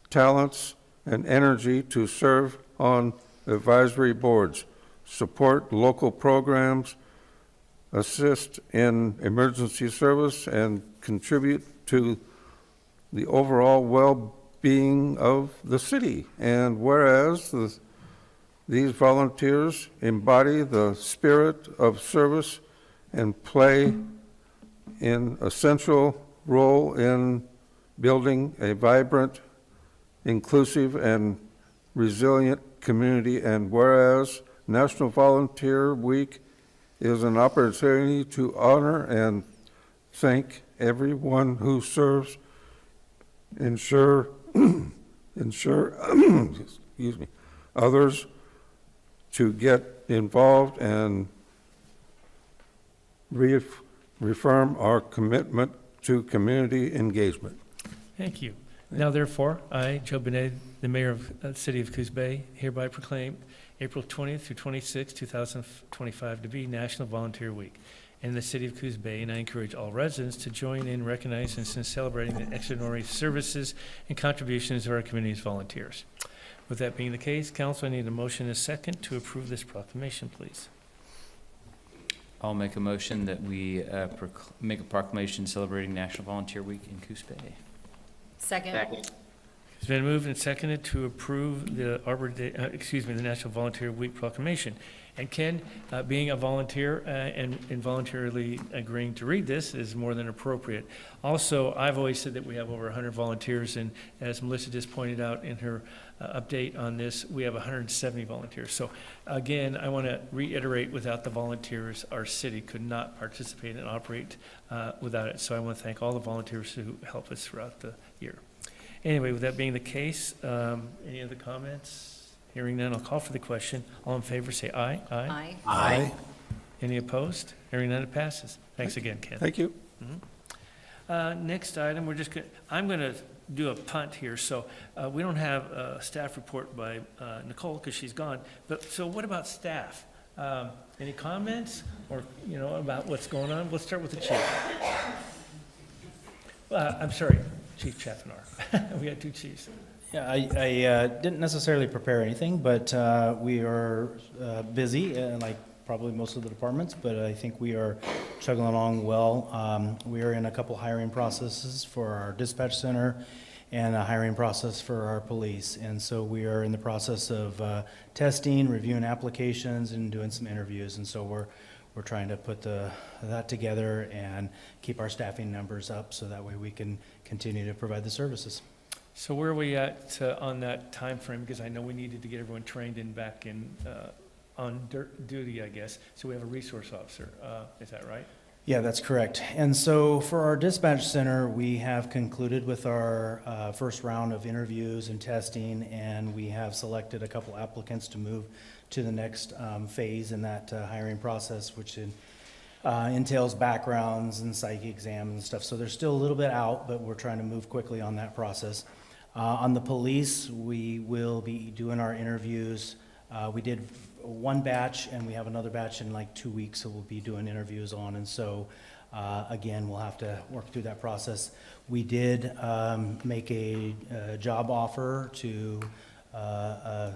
Speaker 11: talents, and energy to serve on advisory boards, support local programs, assist in emergency service, and contribute to the overall well-being of the city. And whereas these volunteers embody the spirit of service and play an essential role in building a vibrant, inclusive, and resilient community. And whereas National Volunteer Week is an opportunity to honor and thank everyone who serves, ensure others to get involved and reaffirm our commitment to community engagement.
Speaker 1: Thank you. Now therefore, I, Joe Benet, the mayor of the city of Coos Bay, hereby proclaim April 20th through 26th, 2025 to be National Volunteer Week in the city of Coos Bay, and I encourage all residents to join in recognizing and celebrating the extraordinary services and contributions of our community's volunteers. With that being the case, council, I need a motion and a second to approve this proclamation, please.
Speaker 9: I'll make a motion that we make a proclamation celebrating National Volunteer Week in Coos Bay.
Speaker 2: Second?
Speaker 1: It's been moved and seconded to approve the the National Volunteer Week proclamation. And Ken, being a volunteer and voluntarily agreeing to read this is more than appropriate. Also, I've always said that we have over 100 volunteers, and as Melissa just pointed out in her update on this, we have 170 volunteers. So again, I want to reiterate, without the volunteers, our city could not participate and operate without it. So I want to thank all the volunteers who help us throughout the year. Anyway, with that being the case, any other comments? Hearing none, I'll call for the question. All in favor, say aye.
Speaker 2: Aye.
Speaker 11: Aye.
Speaker 1: Any opposed? Hearing none, it passes. Thanks again, Ken.
Speaker 11: Thank you.
Speaker 1: Next item, I'm going to do a punt here. So we don't have a staff report by Nicole because she's gone. But so what about staff? Any comments or, about what's going on? Let's start with the chief. I'm sorry, Chief Chaffenauer. We got two chiefs.
Speaker 4: Yeah, I didn't necessarily prepare anything, but we are busy, like probably most of the departments, but I think we are chugging along well. We are in a couple hiring processes for our dispatch center and a hiring process for our police. And so we are in the process of testing, reviewing applications, and doing some interviews. And so we're trying to put that together and keep our staffing numbers up so that way we can continue to provide the services.
Speaker 1: So where are we at on that time frame? Because I know we needed to get everyone trained and back in on duty, I guess. So we have a resource officer. Is that right?
Speaker 4: Yeah, that's correct. And so for our dispatch center, we have concluded with our first round of interviews and testing, and we have selected a couple applicants to move to the next phase in that hiring process, which entails backgrounds and psych exams and stuff. So they're still a little bit out, but we're trying to move quickly on that process. On the police, we will be doing our interviews. We did one batch, and we have another batch in like 2 weeks, so we'll be doing interviews on. And so, again, we'll have to work through that process. We did make a job offer to a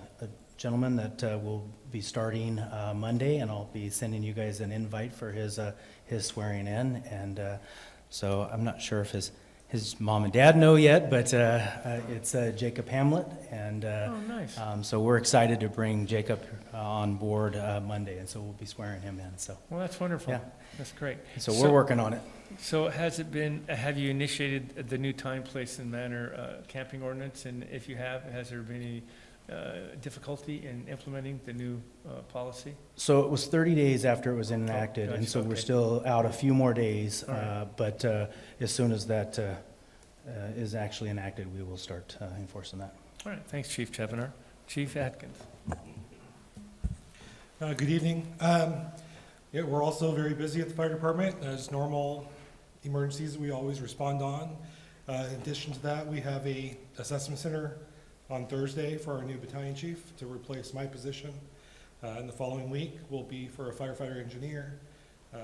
Speaker 4: gentleman that will be starting Monday, and I'll be sending you guys an invite for his swearing in. And so I'm not sure if his mom and dad know yet, but it's Jacob Hamlet, and
Speaker 1: Oh, nice.
Speaker 4: so we're excited to bring Jacob on board Monday, and so we'll be swearing him in. So,
Speaker 1: Well, that's wonderful.
Speaker 4: Yeah.
Speaker 1: That's great.
Speaker 4: so we're working on it.
Speaker 1: So have you initiated the new time, place, and manner camping ordinance? And if you have, has there been any difficulty in implementing the new policy?
Speaker 4: So it was 30 days after it was enacted, and
Speaker 1: gotcha,
Speaker 4: so we're
Speaker 1: okay.
Speaker 4: still out a few more days.
Speaker 1: All right.
Speaker 4: But as soon as that is actually enacted, we will start enforcing that.
Speaker 1: All right, thanks, Chief Chaffenauer. Chief Atkins.
Speaker 12: Good evening. Yeah, we're also very busy at the fire department. As normal emergencies, we always respond on. In addition to that, we have a assessment center on Thursday for our new battalion chief to replace my position. And the following week will be for a firefighter engineer.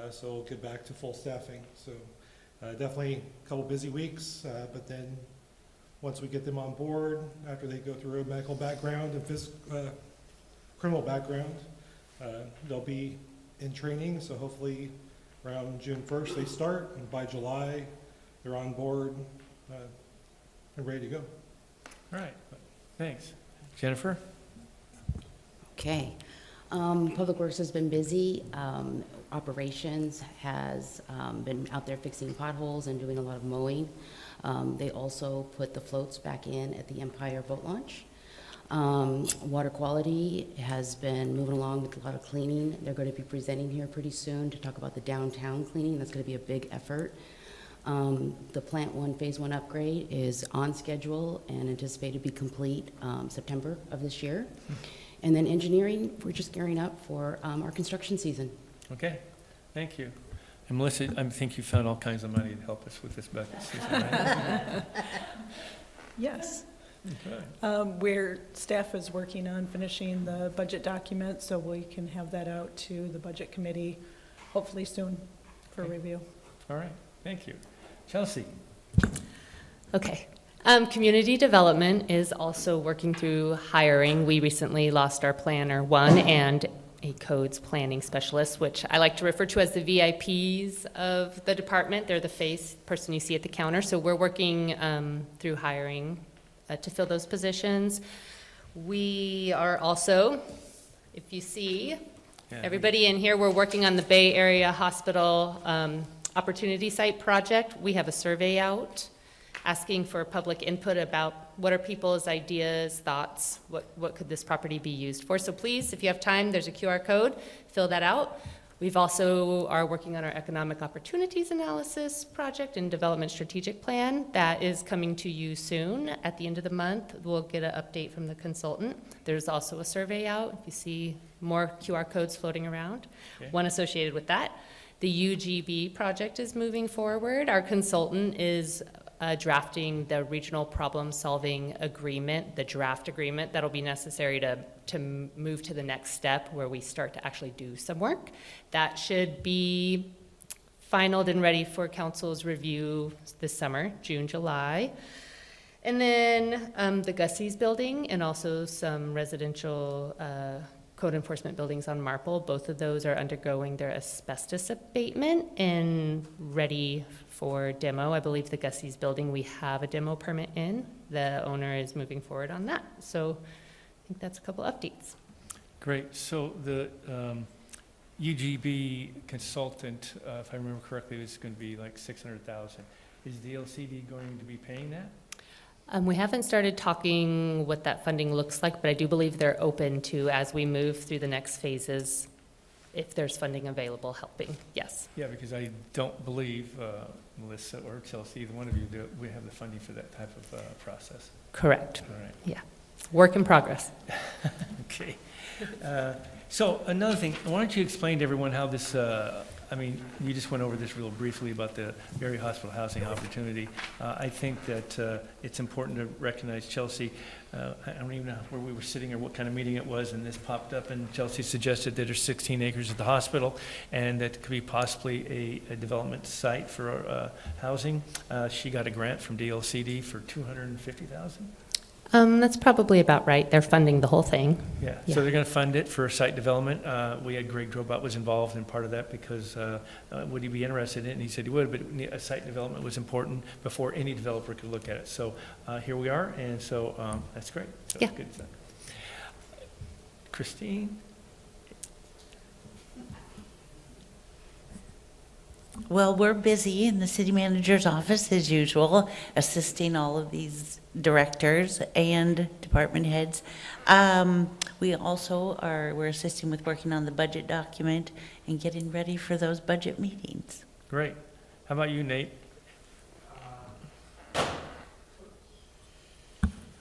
Speaker 12: So we'll get back to full staffing. So definitely a couple busy weeks, but then once we get them on board, after they go through a medical background and criminal background, they'll be in training. So hopefully around June 1st they start, and by July they're on board and ready to go.
Speaker 1: All right, thanks. Jennifer?
Speaker 13: Okay. Public Works has been busy. Operations has been out there fixing potholes and doing a lot of mowing. They also put the floats back in at the Empire Boat Launch. Water quality has been moving along with a lot of cleaning. They're going to be presenting here pretty soon to talk about the downtown cleaning. That's going to be a big effort. The Plant 1 Phase 1 upgrade is on schedule and anticipated to be complete September of this year. And then engineering, we're just gearing up for our construction season.
Speaker 1: Okay, thank you. And Melissa, I think you found all kinds of money to help us with this budget season, right?
Speaker 10: Yes.
Speaker 1: Okay.
Speaker 10: Where staff is working on finishing the budget document, so we can have that out to the budget committee hopefully soon for review.
Speaker 1: All right, thank you. Chelsea?
Speaker 14: Okay. Community development is also working through hiring. We recently lost our planner one and a codes planning specialist, which I like to refer to as the VIPs of the department. They're the face person you see at the counter. So we're working through hiring to fill those positions. We are also, if you see, everybody in here, we're working on the Bay Area Hospital Opportunity Site project. We have a survey out asking for public input about what are people's ideas, thoughts, what could this property be used for. So please, if you have time, there's a QR code, fill that out. We've also are working on our economic opportunities analysis project and development strategic plan. That is coming to you soon. At the end of the month, we'll get an update from the consultant. There's also a survey out, if you see more QR codes floating around. Okay. One associated with that. The UGB project is moving forward. Our consultant is drafting the regional problem-solving agreement, the draft agreement that'll be necessary to move to the next step where we start to actually do some work. That should be finalized and ready for council's review this summer, June, July. And then the Gussie's building and also some residential code enforcement buildings on Marple. Both of those are undergoing their asbestos abatement and ready for demo. I believe the Gussie's building, we have a demo permit in. The owner is moving forward on that. So I think that's a couple updates.
Speaker 1: Great. So the UGB consultant, if I remember correctly, is going to be like $600,000. Is the LCD going to be paying that?
Speaker 14: We haven't started talking what that funding looks like, but I do believe they're open to, as we move through the next phases, if there's funding available, helping. Yes.
Speaker 1: Yeah, because I don't believe Melissa or Chelsea, either one of you, we have the funding for that type of process.
Speaker 14: Correct.
Speaker 1: All right.
Speaker 14: Yeah. Work in progress.
Speaker 1: Okay. So another thing, why don't you explain to everyone how this, I mean, you just went over this real briefly about the area hospital housing opportunity. I think that it's important to recognize Chelsea. I don't even know where we were sitting or what kind of meeting it was, and this popped up, and Chelsea suggested that there's 16 acres at the hospital, and that could be possibly a development site for housing. She got a grant from DLCD for $250,000.
Speaker 14: That's probably about right. They're funding the whole thing.
Speaker 1: Yeah, so they're going to fund it for site development. We had Greg Drobot was involved in part of that because would he be interested in it? And he said he would, but a site development was important before any developer could look at it. So here we are, and so that's great. So
Speaker 14: yeah.
Speaker 1: Good stuff. Christine?
Speaker 15: Well, we're busy in the city manager's office as usual, assisting all of these directors and department heads. We also we're assisting with working on the budget document and getting ready for those budget meetings.
Speaker 1: Great. How about you, Nate?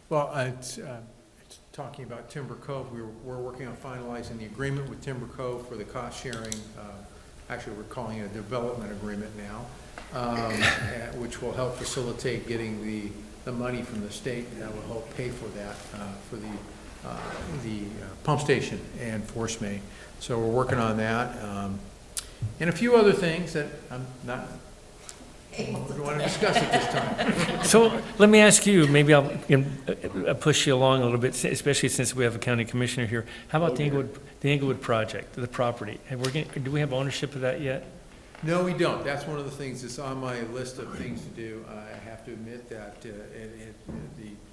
Speaker 16: Well, it's talking about Timber Cove. We're working on finalizing the agreement with Timber Cove for the cost sharing. Actually, we're calling it a development agreement now, which will help facilitate getting the money from the state that will help pay for that, for the pump station and force main. So we're working on that. And a few other things that I'm not want to discuss at this time.
Speaker 1: So let me ask you, maybe I'll push you along a little bit, especially since we have a county commissioner here. How about the Englewood project, the property? Do we have ownership of that yet?
Speaker 16: No, we don't. That's one of the things that's on my list of things to do. I have to admit that the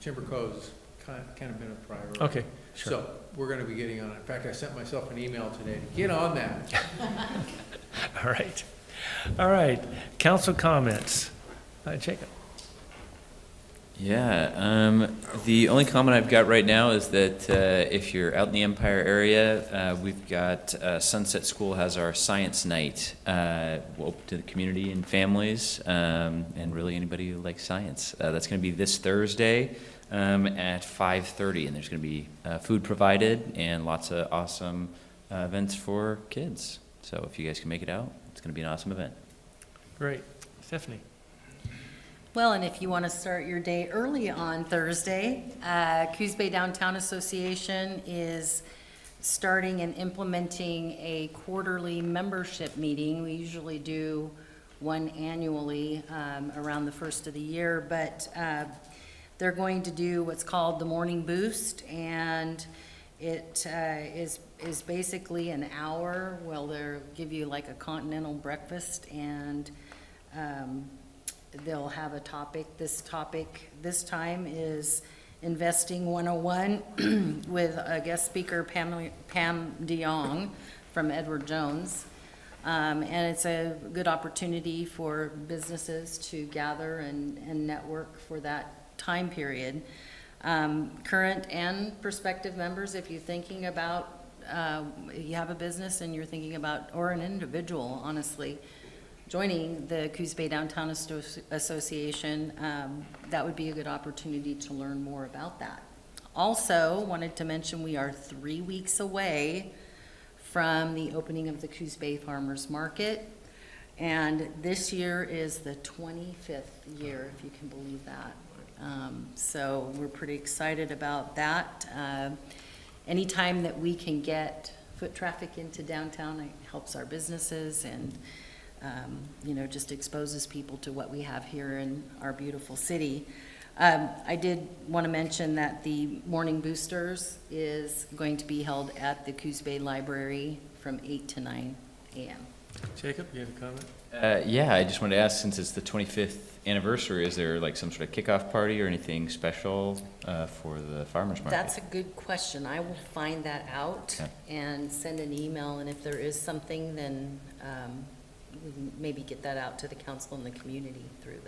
Speaker 16: Timber Cove's kind of been a priority.
Speaker 1: Okay, sure.
Speaker 16: So we're going to be getting on it. In fact, I sent myself an email today to get on that.
Speaker 1: All right. All right. Council comments. Jacob.
Speaker 9: Yeah, the only comment I've got right now is that if you're out in the Empire area, we've got Sunset School has our science night open to the community and families, and really anybody who likes science. That's going to be this Thursday at 5:30, and there's going to be food provided and lots of awesome events for kids. So if you guys can make it out, it's going to be an awesome event.
Speaker 1: Great. Stephanie?
Speaker 2: Well, and if you want to start your day early on Thursday, Coos Bay Downtown Association is starting and implementing a quarterly membership meeting. We usually do one annually around the first of the year, but they're going to do what's called the Morning Boost, and it is basically an hour. Well, they'll give you like a continental breakfast, and they'll have a topic. This topic this time is Investing 101 with a guest speaker, Pam DeYoung from Edward Jones. And it's a good opportunity for businesses to gather and network for that time period. Current and prospective members, if you're thinking about, you have a business and you're thinking about, or an individual, honestly, joining the Coos Bay Downtown Association, that would be a good opportunity to learn more about that. Also, wanted to mention we are 3 weeks away from the opening of the Coos Bay Farmers Market, and this year is the 25th year, if you can believe that. So we're pretty excited about that. Anytime that we can get foot traffic into downtown, it helps our businesses and just exposes people to what we have here in our beautiful city. I did want to mention that the Morning Boosters is going to be held at the Coos Bay Library from 8 to 9 a.m.
Speaker 1: Jacob, you have a comment?
Speaker 9: Yeah, I just wanted to ask, since it's the 25th anniversary, is there like some sort of kickoff party or anything special for the farmers market?
Speaker 2: That's a good question. I will find that out and send an email, and if there is something, then we can maybe get that out to the council and the community through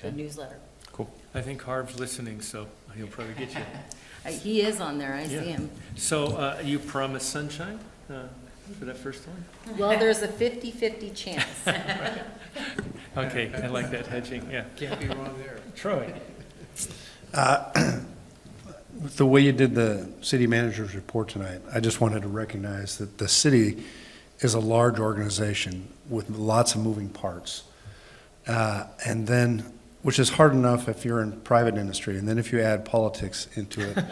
Speaker 2: the newsletter.
Speaker 9: Cool.
Speaker 1: I think Harv's listening, so he'll probably get you.
Speaker 2: He is on there. I
Speaker 1: Yeah.
Speaker 2: see him.
Speaker 1: So you promise sunshine for that first one?
Speaker 2: Well, there's a 50-50 chance.
Speaker 1: Okay, I like that hedging, yeah.
Speaker 16: Can't be wrong there.
Speaker 1: Troy?
Speaker 17: The way you did the city manager's report tonight, I just wanted to recognize that the city is a large organization with lots of moving parts. And then, which is hard enough if you're in private industry, and then if you add politics into it,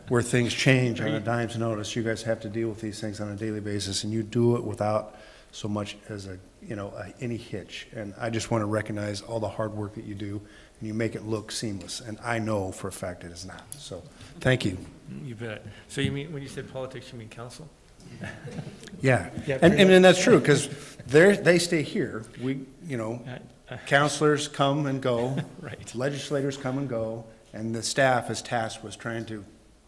Speaker 17: where things change on a dime's notice, you guys have to deal with these things on a daily basis, and you do it without so much as any hitch. And I just want to recognize all the hard work that you do, and you make it look seamless. And I know for a fact it is not. So, thank you.
Speaker 1: You bet. So you mean, when you said politics, you mean council?
Speaker 17: Yeah,
Speaker 1: Yeah,
Speaker 17: and that's true, because they stay here. Counselors come and go.
Speaker 1: Right.
Speaker 17: Legislators come and go, and the staff is tasked with trying to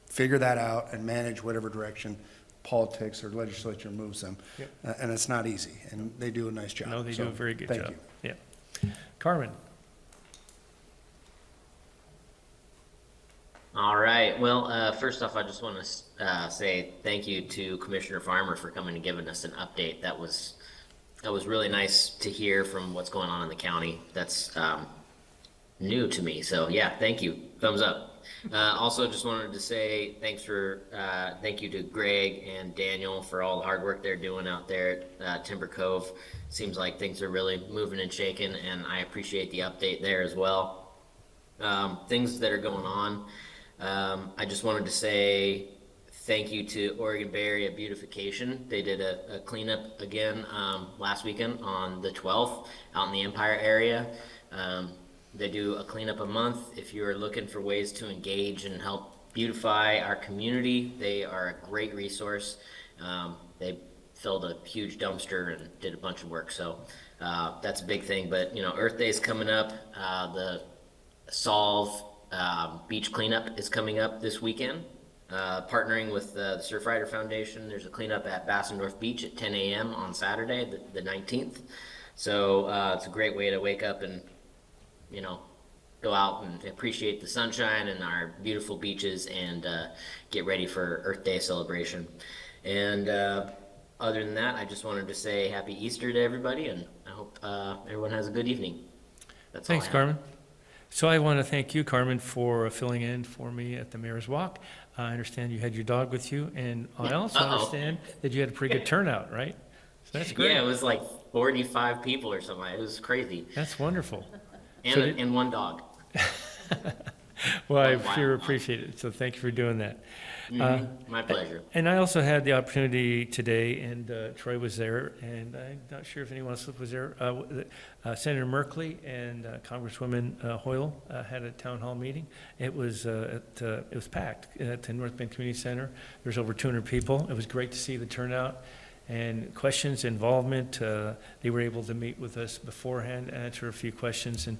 Speaker 17: figure that out and manage whatever direction politics or legislature moves them.
Speaker 1: Yep.
Speaker 17: And it's not easy, and they do a nice job.
Speaker 1: No, they
Speaker 17: So,
Speaker 1: do a very good
Speaker 17: thank
Speaker 1: job.
Speaker 17: you.
Speaker 1: Yeah. Carmen?
Speaker 7: All right. Well, first off, I just want to say thank you to Commissioner Farmer for coming and giving us an update. That was really nice to hear from what's going on in the county. That's new to me. So yeah, thank you. Thumbs up. Also, just wanted to say thank you to Greg and Daniel for all the hard work they're doing out there at Timber Cove. Seems like things are really moving and shaking, and I appreciate the update there as well. Things that are going on. I just wanted to say thank you to Oregon Bay Area Beautification. They did a cleanup again last weekend on the 12th out in the Empire area. They do a cleanup a month. If you're looking for ways to engage and help beautify our community, they are a great resource. They filled a huge dumpster and did a bunch of work. So that's a big thing. But, Earth Day is coming up. The Solve beach cleanup is coming up this weekend. Partnering with the Surfrider Foundation, there's a cleanup at Bassendorf Beach at 10 a.m. on Saturday, the 19th. So it's a great way to wake up and, go out and appreciate the sunshine and our beautiful beaches and get ready for Earth Day celebration. And other than that, I just wanted to say Happy Easter to everybody, and I hope everyone has a good evening. That's all I
Speaker 1: Thanks,
Speaker 7: have.
Speaker 1: Carmen. So I want to thank you, Carmen, for filling in for me at the Mayor's Walk. I understand you had your dog with you, and I also understand that you had a pretty good turnout, right? So that's great.
Speaker 7: Yeah, it was like 45 people or something. It was crazy.
Speaker 1: That's wonderful.
Speaker 7: And,
Speaker 1: So
Speaker 7: and one dog.
Speaker 1: Well, I
Speaker 7: One wild
Speaker 1: sure
Speaker 7: one.
Speaker 1: appreciate it, so thank you for doing that.
Speaker 7: My pleasure.
Speaker 1: And I also had the opportunity today, and Troy was there, and I'm not sure if anyone else was there. Senator Merkley and Congresswoman Hoyle had a town hall meeting. It was packed at the North Bend Community Center. There's over 200 people. It was great to see the turnout and questions, involvement. They were able to meet with us beforehand, answer a few questions and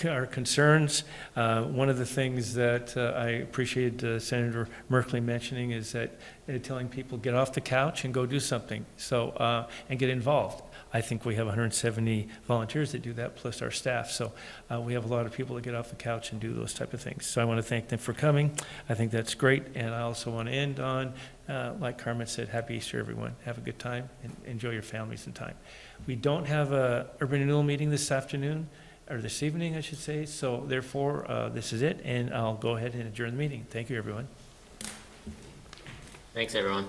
Speaker 1: our concerns. One of the things that I appreciated Senator Merkley mentioning is that telling people get off the couch and go do something. So and get involved. I think we have 170 volunteers that do that, plus our staff. So we have a lot of people that get off the couch and do those type of things. So I want to thank them for coming. I think that's great. And I also want to end on, like Carmen said, Happy Easter, everyone. Have a good time and enjoy your families and time. We don't have a urban renewal meeting this afternoon, or this evening, I should say. So therefore, this is it. And I'll go ahead and adjourn the meeting. Thank you, everyone.
Speaker 7: Thanks, everyone.